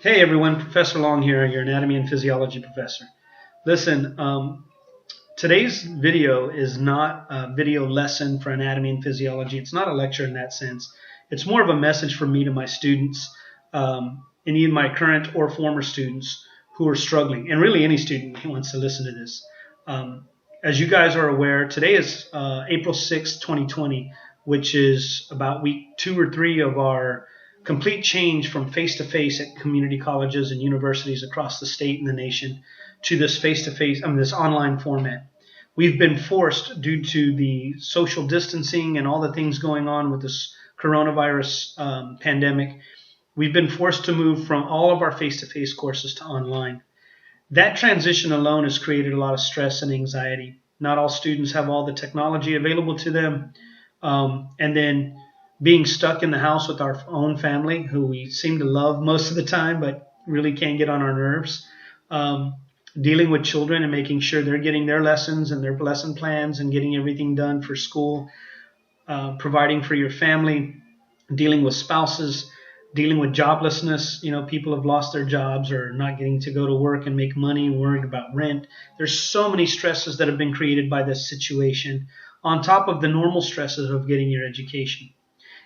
Hey everyone, Professor Long here, your anatomy and physiology professor. Listen, today's video is not a video lesson for anatomy and physiology. It's not a lecture in that sense. It's more of a message from me to my students, any of my current or former students who are struggling, and really any student who wants to listen to this. As you guys are aware, today is April 6th, 2020, which is about week 2 or 3 of our complete change from face-to-face at community colleges and universities across the state and the nation to this face-to-face, this online format. We've been forced, due to the social distancing and all the things going on with this coronavirus pandemic, we've been forced to move from all of our face-to-face courses to online. That transition alone has created a lot of stress and anxiety. Not all students have all the technology available to them. And then being stuck in the house with our own family, who we seem to love most of the time, but really can't get on our nerves. Dealing with children and making sure they're getting their lessons and their lesson plans and getting everything done for school. Providing for your family. Dealing with spouses. Dealing with joblessness. People have lost their jobs or not getting to go to work and make money, worried about rent. There's so many stresses that have been created by this situation, on top of the normal stresses of getting your education.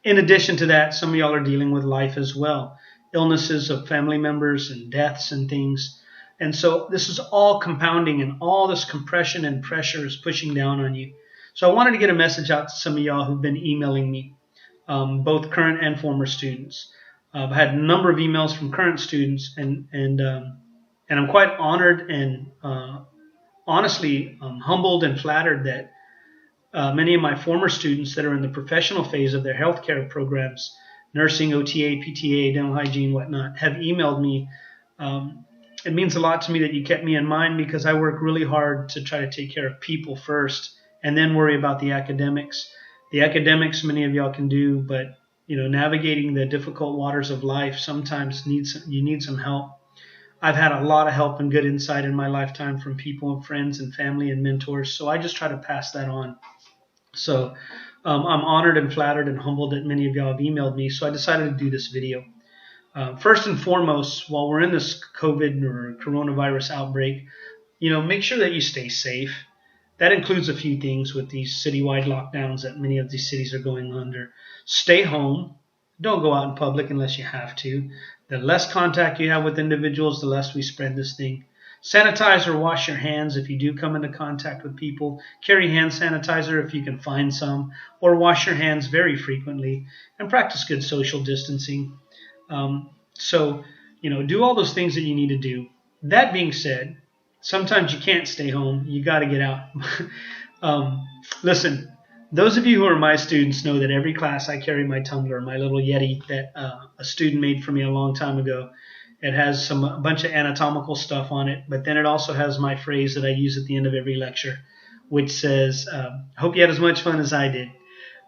In addition to that, some of y'all are dealing with life as well. Illnesses of family members and deaths and things. And so this is all compounding, and all this compression and pressure is pushing down on you. So I wanted to get a message out to some of y'all who've been emailing me, both current and former students. I've had a number of emails from current students, and I'm quite honored and honestly humbled and flattered that many of my former students that are in the professional phase of their healthcare programs, nursing, OTA, PTA, dental hygiene, whatnot, have emailed me. It means a lot to me that you kept me in mind, because I work really hard to try to take care of people first and then worry about the academics. The academics many of y'all can do, but navigating the difficult waters of life sometimes you need some help. I've had a lot of help and good insight in my lifetime from people and friends and family and mentors, so I just try to pass that on. So I'm honored and flattered and humbled that many of y'all have emailed me, so I decided to do this video. First and foremost, while we're in this COVID or coronavirus outbreak, make sure that you stay safe. That includes a few things with these citywide lockdowns that many of these cities are going under. Stay home. Don't go out in public unless you have to. The less contact you have with individuals, the less we spread this thing. Sanitize or wash your hands if you do come into contact with people. Carry hand sanitizer if you can find some, or wash your hands very frequently, and practice good social distancing. So do all those things that you need to do. That being said, sometimes you can't stay home. You got to get out. Listen, those of you who are my students know that every class I carry my tumbler, my little Yeti that a student made for me a long time ago. It has a bunch of anatomical stuff on it, but then it also has my phrase that I use at the end of every lecture, which says, hope you had as much fun as I did.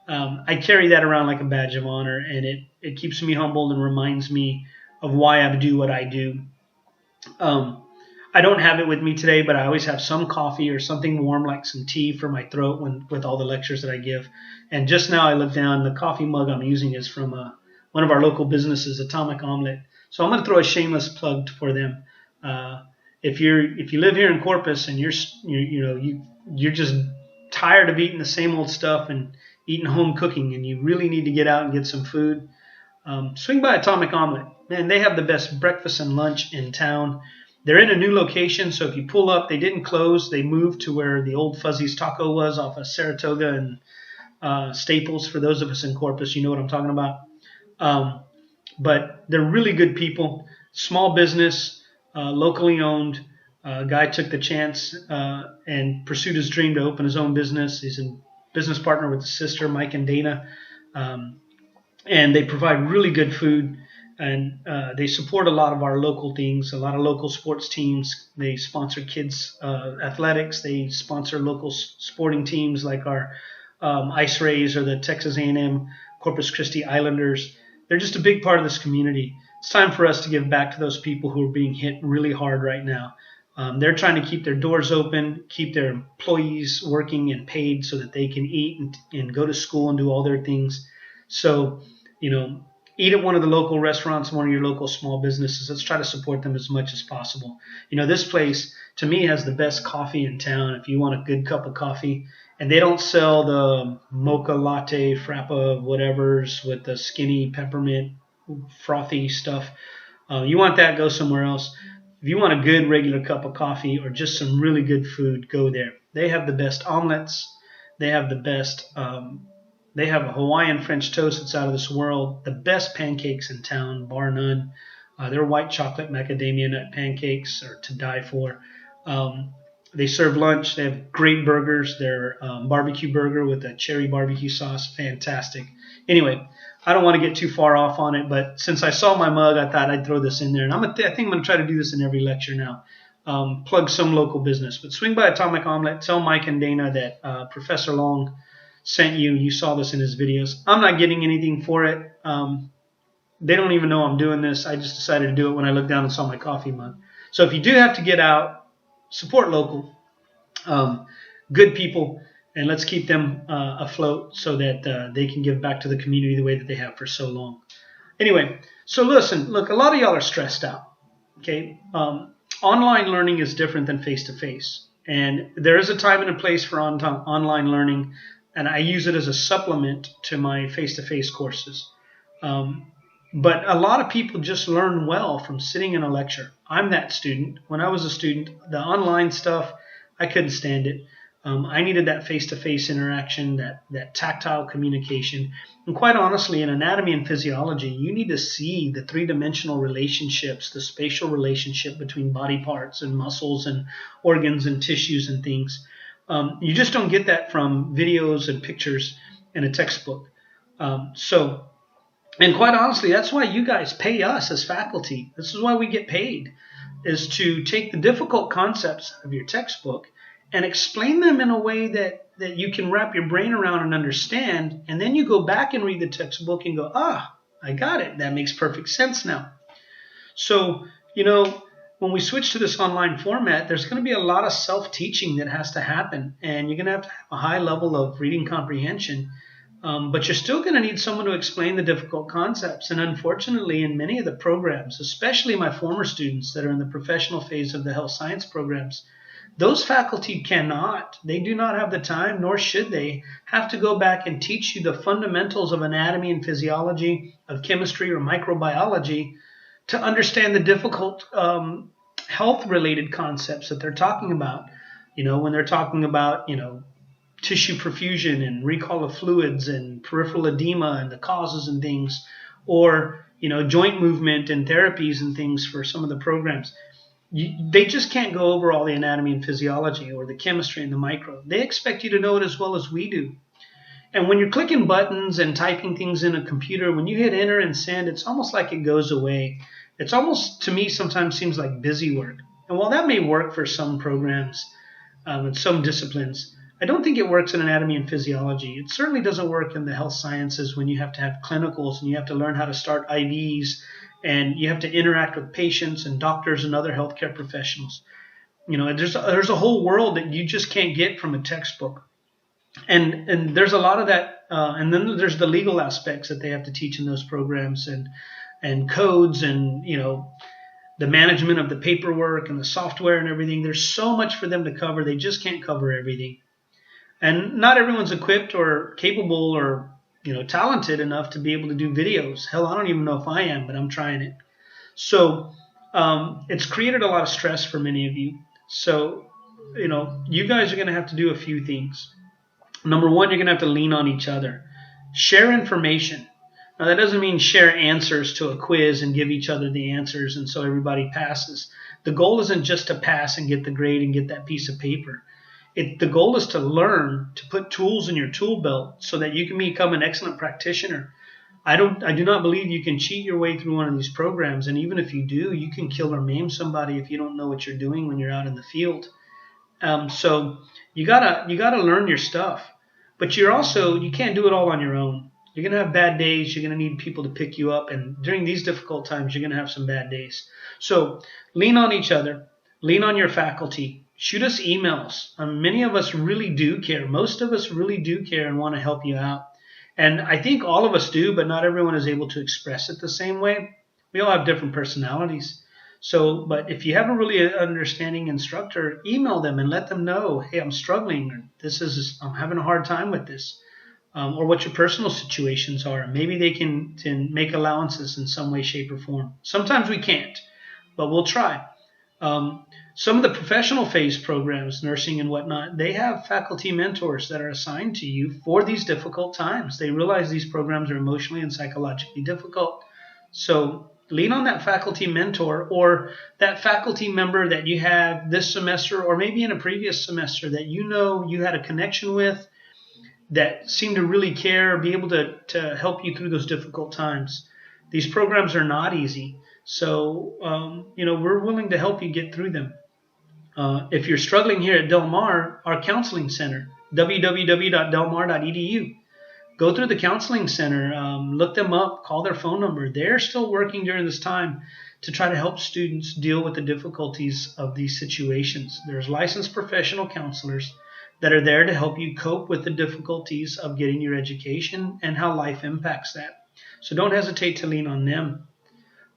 I carry that around like a badge of honor, and it keeps me humbled and reminds me of why I do what I do. I don't have it with me today, but I always have some coffee or something warm like some tea for my throat with all the lectures that I give. And just now I looked down, the coffee mug I'm using is from one of our local businesses, Atomic Omelet. So I'm going to throw a shameless plug for them. If you live here in Corpus and you're just tired of eating the same old stuff and eating home cooking, and you really need to get out and get some food, swing by Atomic Omelet. Man, they have the best breakfast and lunch in town. They're in a new location, so if you pull up, they didn't close. They moved to where the old Fuzzy's Taco was off of Saratoga and Staples. For those of us in Corpus, you know what I'm talking about. But they're really good people. Small business, locally owned. Guy took the chance and pursued his dream to open his own business. He's a business partner with his sister, Mike and Dana. And they provide really good food. And they support a lot of our local things, a lot of local sports teams. They sponsor kids' athletics. They sponsor local sporting teams like our Ice Rays or the Texas A&M Corpus Christi Islanders. They're just a big part of this community. It's time for us to give back to those people who are being hit really hard right now. They're trying to keep their doors open, keep their employees working and paid so that they can eat and go to school and do all their things. So, Eat at one of the local restaurants, one of your local small businesses. Let's try to support them as much as possible. This place, to me, has the best coffee in town. If you want a good cup of coffee, and they don't sell the mocha latte, frappa, whatevers with the skinny peppermint frothy stuff. You want that, go somewhere else. If you want a good regular cup of coffee or just some really good food, go there. They have the best omelets. They have the best. They have a Hawaiian French toast that's out of this world. The best pancakes in town, bar none. Their white chocolate macadamia nut pancakes are to die for. They serve lunch. They have great burgers. Their barbecue burger with a cherry barbecue sauce, fantastic. Anyway, I don't want to get too far off on it, but since I saw my mug, I thought I'd throw this in there. And I think I'm going to try to do this in every lecture now. Plug some local business. But swing by Atomic Omelet. Tell Mike and Dana that Professor Long sent you. You saw this in his videos. I'm not getting anything for it. They don't even know I'm doing this. I just decided to do it when I looked down and saw my coffee mug. So if you do have to get out, support local, good people, and let's keep them afloat so that they can give back to the community the way that they have for so long. Anyway, so listen, look, a lot of y'all are stressed out. Okay, online learning is different than face-to-face, and there is a time and a place for online learning, and I use it as a supplement to my face-to-face courses. But a lot of people just learn well from sitting in a lecture. I'm that student. When I was a student, the online stuff, I couldn't stand it. I needed that face-to-face interaction, that tactile communication. And quite honestly, in anatomy and physiology, you need to see the three-dimensional relationships, the spatial relationship between body parts and muscles and organs and tissues and things. You just don't get that from videos and pictures in a textbook. And quite honestly, that's why you guys pay us as faculty. This is why we get paid, is to take the difficult concepts of your textbook and explain them in a way that you can wrap your brain around and understand. And then you go back and read the textbook and go, I got it. That makes perfect sense now. So, when we switch to this online format, there's going to be a lot of self-teaching that has to happen. And you're going to have a high level of reading comprehension. But you're still going to need someone to explain the difficult concepts. And unfortunately, in many of the programs, especially my former students that are in the professional phase of the health science programs, those faculty cannot. They do not have the time, nor should they, have to go back and teach you the fundamentals of anatomy and physiology, of chemistry or microbiology, to understand the difficult health-related concepts that they're talking about. When they're talking about, tissue perfusion and recall of fluids and peripheral edema and the causes and things, or joint movement and therapies and things for some of the programs. They just can't go over all the anatomy and physiology or the chemistry and the micro. They expect you to know it as well as we do. And when you're clicking buttons and typing things in a computer, when you hit enter and send, it's almost like it goes away. It's almost, to me, sometimes seems like busy work. And while that may work for some programs and some disciplines, I don't think it works in anatomy and physiology. It certainly doesn't work in the health sciences when you have to have clinicals and you have to learn how to start IVs and you have to interact with patients and doctors and other healthcare professionals. There's a whole world that you just can't get from a textbook. And there's a lot of that. And then there's the legal aspects that they have to teach in those programs and codes and, the management of the paperwork and the software and everything. There's so much for them to cover. They just can't cover everything. And not everyone's equipped or capable or, talented enough to be able to do videos. Hell, I don't even know if I am, but I'm trying it. So it's created a lot of stress for many of you. So, you guys are going to have to do a few things. Number one, you're going to have to lean on each other. Share information. Now, that doesn't mean share answers to a quiz and give each other the answers and so everybody passes. The goal isn't just to pass and get the grade and get that piece of paper. The goal is to learn, to put tools in your tool belt so that you can become an excellent practitioner. I do not believe you can cheat your way through one of these programs, and even if you do, you can kill or maim somebody if you don't know what you're doing when you're out in the field. So you gotta learn your stuff, but you can't do it all on your own. You're gonna have bad days. You're gonna need people to pick you up, and during these difficult times, you're gonna have some bad days. So lean on each other, lean on your faculty. Shoot us emails. Many of us really do care. Most of us really do care and want to help you out. And I think all of us do, but not everyone is able to express it the same way. We all have different personalities. So, but if you have a really understanding instructor, email them and let them know, hey, I'm struggling, or I'm having a hard time with this, or what your personal situations are. Maybe they can make allowances in some way, shape, or form. Sometimes we can't, but we'll try. Some of the professional phase programs, nursing and whatnot, they have faculty mentors that are assigned to you for these difficult times. They realize these programs are emotionally and psychologically difficult. So lean on that faculty mentor or that faculty member that you have this semester or maybe in a previous semester that you know you had a connection with that seem to really care, be able to help you through those difficult times. These programs are not easy. So, we're willing to help you get through them. If you're struggling here at Del Mar, our counseling center, www.delmar.edu. Go through the counseling center, look them up, call their phone number. They're still working during this time to try to help students deal with the difficulties of these situations. There's licensed professional counselors that are there to help you cope with the difficulties of getting your education and how life impacts that. So don't hesitate to lean on them.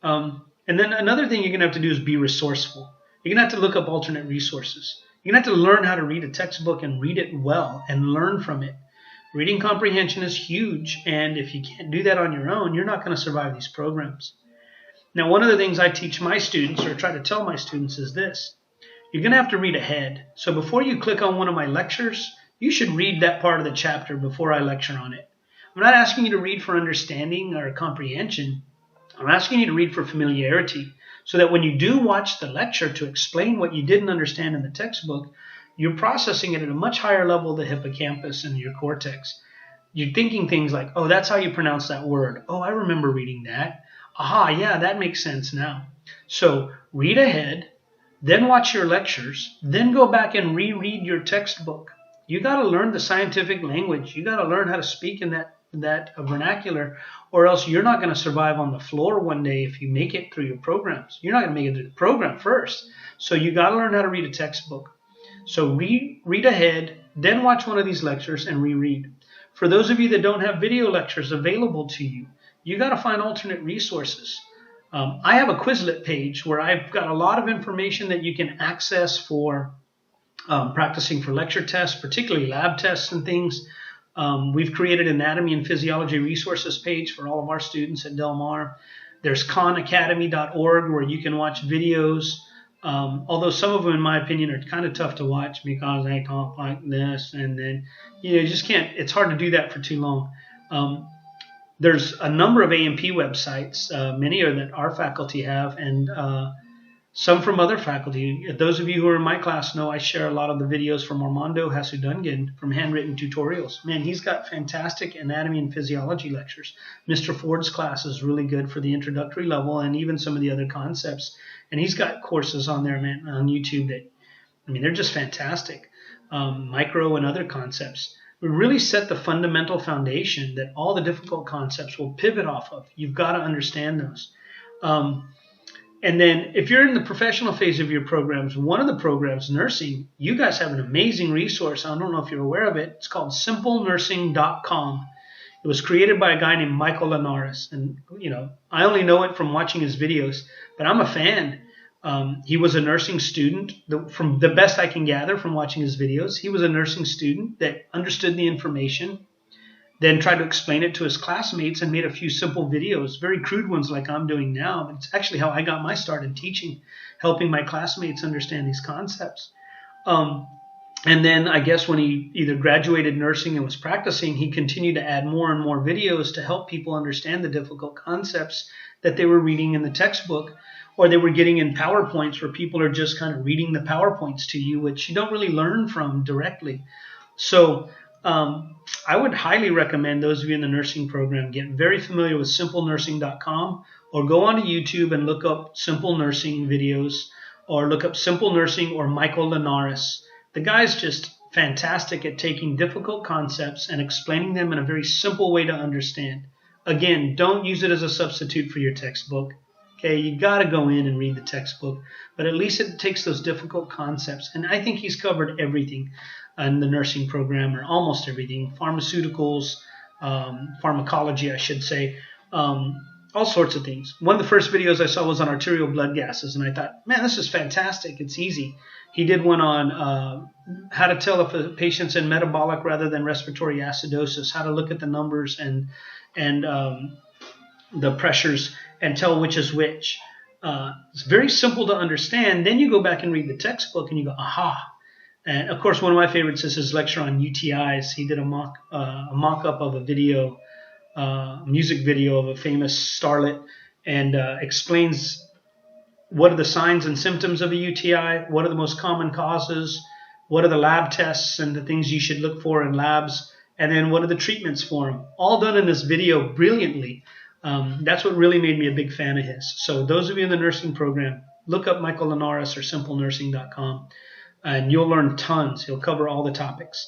And then another thing you're going to have to do is be resourceful. You're going to have to look up alternate resources. You're going to have to learn how to read a textbook and read it well and learn from it. Reading comprehension is huge, and if you can't do that on your own, you're not going to survive these programs. Now, one of the things I teach my students or try to tell my students is this. You're going to have to read ahead. So before you click on one of my lectures, you should read that part of the chapter before I lecture on it. I'm not asking you to read for understanding or comprehension. I'm asking you to read for familiarity so that when you do watch the lecture to explain what you didn't understand in the textbook, you're processing it at a much higher level of the hippocampus and your cortex. You're thinking things like, oh, that's how you pronounce that word. Oh, I remember reading that. Aha, yeah, that makes sense now. So read ahead, then watch your lectures, then go back and reread your textbook. You got to learn the scientific language. You got to learn how to speak in that vernacular, or else you're not going to survive on the floor one day if you make it through your programs. You're not going to make it through the program first. So you got to learn how to read a textbook. So read ahead, then watch one of these lectures and reread. For those of you that don't have video lectures available to you, you got to find alternate resources. I have a Quizlet page where I've got a lot of information that you can access for practicing for lecture tests, particularly lab tests and things. We've created an anatomy and physiology resources page for all of our students at Del Mar. There's khanacademy.org where you can watch videos. Although some of them, in my opinion, are kind of tough to watch because they talk like this, and then you just can't. It's hard to do that for too long. There's a number of AMP websites, many are that our faculty have, and some from other faculty. Those of you who are in my class know I share a lot of the videos from Armando Hasudungan from Handwritten Tutorials. Man, he's got fantastic anatomy and physiology lectures. Mr. Ford's class is really good for the introductory level and even some of the other concepts. And he's got courses on there, man, on YouTube that, they're just fantastic. Micro and other concepts. We really set the fundamental foundation that all the difficult concepts will pivot off of. You've got to understand those. And then if you're in the professional phase of your programs, one of the programs, nursing, you guys have an amazing resource. I don't know if you're aware of it. It's called simplenursing.com. It was created by a guy named Michael Linares. And, I only know it from watching his videos, but I'm a fan. He was a nursing student. From the best I can gather from watching his videos, he was a nursing student that understood the information, then tried to explain it to his classmates and made a few simple videos, very crude ones like I'm doing now. But it's actually how I got my start in teaching, helping my classmates understand these concepts. And then I guess when he either graduated nursing and was practicing, he continued to add more and more videos to help people understand the difficult concepts that they were reading in the textbook, or they were getting in PowerPoints where people are just kind of reading the PowerPoints to you, which you don't really learn from directly. So I would highly recommend those of you in the nursing program get very familiar with simplenursing.com, or go onto YouTube and look up Simple Nursing videos, or look up Simple Nursing or Michael Linares. The guy's just fantastic at taking difficult concepts and explaining them in a very simple way to understand. Again, don't use it as a substitute for your textbook. Okay, you got to go in and read the textbook, but at least it takes those difficult concepts. And I think he's covered everything in the nursing program, or almost everything: pharmaceuticals, pharmacology, I should say, all sorts of things. One of the first videos I saw was on arterial blood gases, and I thought, man, this is fantastic. It's easy. He did one on how to tell if a patient's in metabolic rather than respiratory acidosis, how to look at the numbers and the pressures and tell which is which. It's very simple to understand. Then you go back and read the textbook and you go, aha. And of course, one of my favorites is his lecture on UTIs. He did a mock-up of a video, music video of a famous starlet, and explains what are the signs and symptoms of a UTI, what are the most common causes, what are the lab tests and the things you should look for in labs, and then what are the treatments for them. All done in this video brilliantly. That's what really made me a big fan of his. So those of you in the nursing program, look up Michael Linares or simplenursing.com. And you'll learn tons. He'll cover all the topics.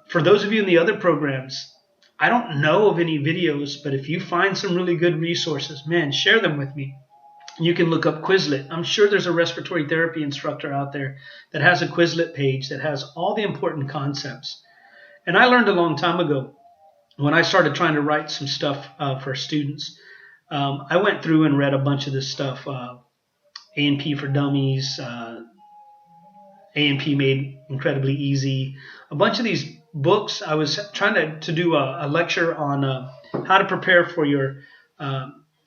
For those of you in the other programs, I don't know of any videos, but if you find some really good resources, man, share them with me. You can look up Quizlet. I'm sure there's a respiratory therapy instructor out there that has a Quizlet page that has all the important concepts. And I learned a long time ago when I started trying to write some stuff for students. I went through and read a bunch of this stuff, A&P for Dummies, A&P Made Incredibly Easy. A bunch of these books. I was trying to do a lecture on how to prepare for your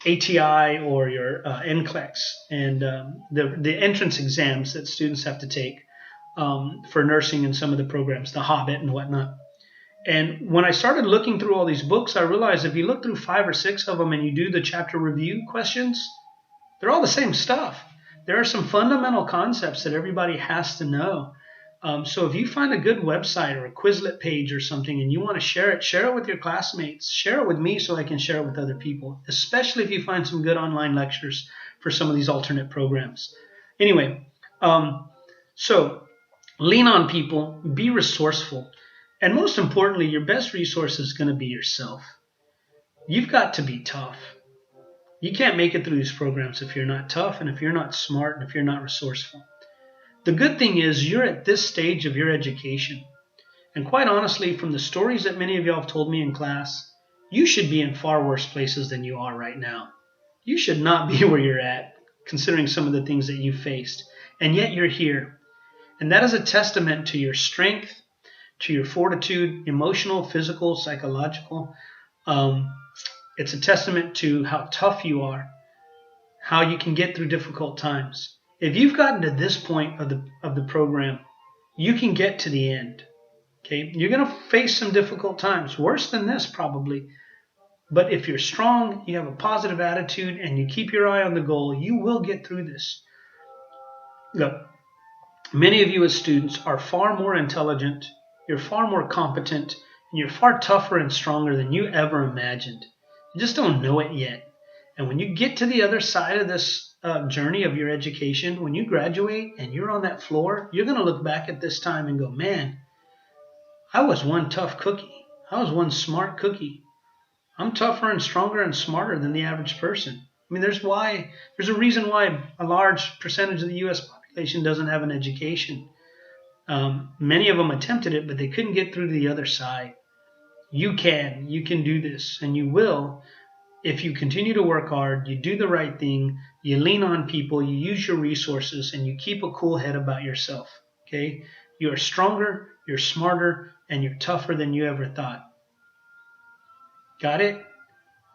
ATI or your NCLEX and the entrance exams that students have to take for nursing in some of the programs, the Hobbit and whatnot. And when I started looking through all these books, I realized if you look through 5 or 6 of them and you do the chapter review questions, they're all the same stuff. There are some fundamental concepts that everybody has to know. So if you find a good website or a Quizlet page or something and you want to share it with your classmates. Share it with me so I can share it with other people, especially if you find some good online lectures for some of these alternate programs. Anyway, so lean on people, be resourceful, and most importantly, your best resource is going to be yourself. You've got to be tough. You can't make it through these programs if you're not tough and if you're not smart and if you're not resourceful. The good thing is you're at this stage of your education. And quite honestly, from the stories that many of y'all have told me in class, you should be in far worse places than you are right now. You should not be where you're at, considering some of the things that you faced. And yet you're here. And that is a testament to your strength, to your fortitude, emotional, physical, psychological. It's a testament to how tough you are, how you can get through difficult times. If you've gotten to this point of the program, you can get to the end. Okay, you're going to face some difficult times, worse than this probably. But if you're strong, you have a positive attitude, and you keep your eye on the goal, you will get through this. Look, many of you as students are far more intelligent, you're far more competent, and you're far tougher and stronger than you ever imagined. You just don't know it yet. And when you get to the other side of this journey of your education, when you graduate and you're on that floor, you're going to look back at this time and go, man, I was one tough cookie. I was one smart cookie. I'm tougher and stronger and smarter than the average person. I mean, there's a reason why a large percentage of the U.S. population doesn't have an education. Many of them attempted it, but they couldn't get through to the other side. You can do this, and you will if you continue to work hard, you do the right thing, you lean on people, you use your resources, and you keep a cool head about yourself. Okay? You are stronger, you're smarter, and you're tougher than you ever thought. Got it?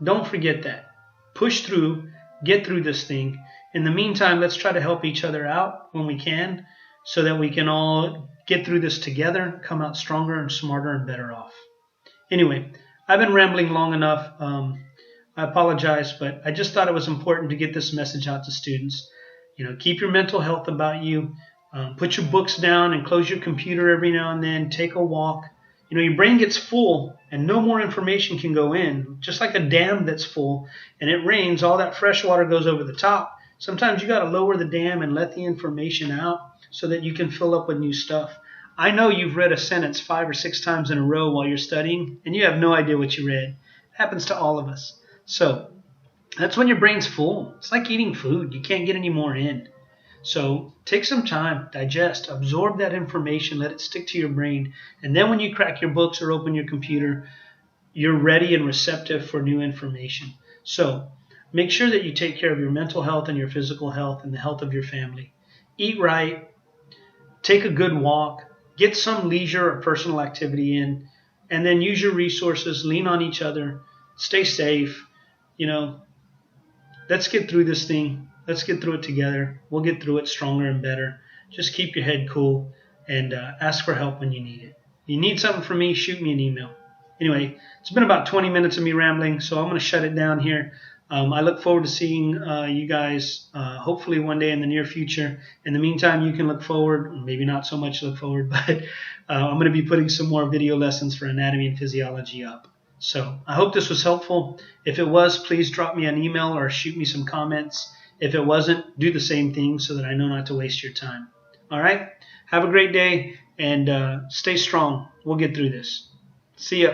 Don't forget that. Push through, get through this thing. In the meantime, let's try to help each other out when we can so that we can all get through this together, come out stronger and smarter and better off. Anyway, I've been rambling long enough. I apologize, but I just thought it was important to get this message out to students. Keep your mental health about you. Put your books down and close your computer every now and then. Take a walk. Your brain gets full and no more information can go in. Just like a dam that's full and it rains, all that fresh water goes over the top. Sometimes you got to lower the dam and let the information out so that you can fill up with new stuff. I know you've read a sentence 5 or 6 times in a row while you're studying and you have no idea what you read. It happens to all of us. So that's when your brain's full. It's like eating food. You can't get any more in. So take some time, digest, absorb that information, let it stick to your brain. And then when you crack your books or open your computer, you're ready and receptive for new information. So make sure that you take care of your mental health and your physical health and the health of your family. Eat right, take a good walk, get some leisure or personal activity in, and then use your resources, lean on each other, stay safe. You know, let's get through this thing. Let's get through it together. We'll get through it stronger and better. Just keep your head cool and ask for help when you need it. If you need something from me, shoot me an email. Anyway, it's been about 20 minutes of me rambling, so I'm going to shut it down here. I look forward to seeing you guys hopefully one day in the near future. In the meantime, you can look forward, maybe not so much look forward, but I'm going to be putting some more video lessons for anatomy and physiology up. So I hope this was helpful. If it was, please drop me an email or shoot me some comments. If it wasn't, do the same thing so that I know not to waste your time. All right? Have a great day and stay strong. We'll get through this. See ya.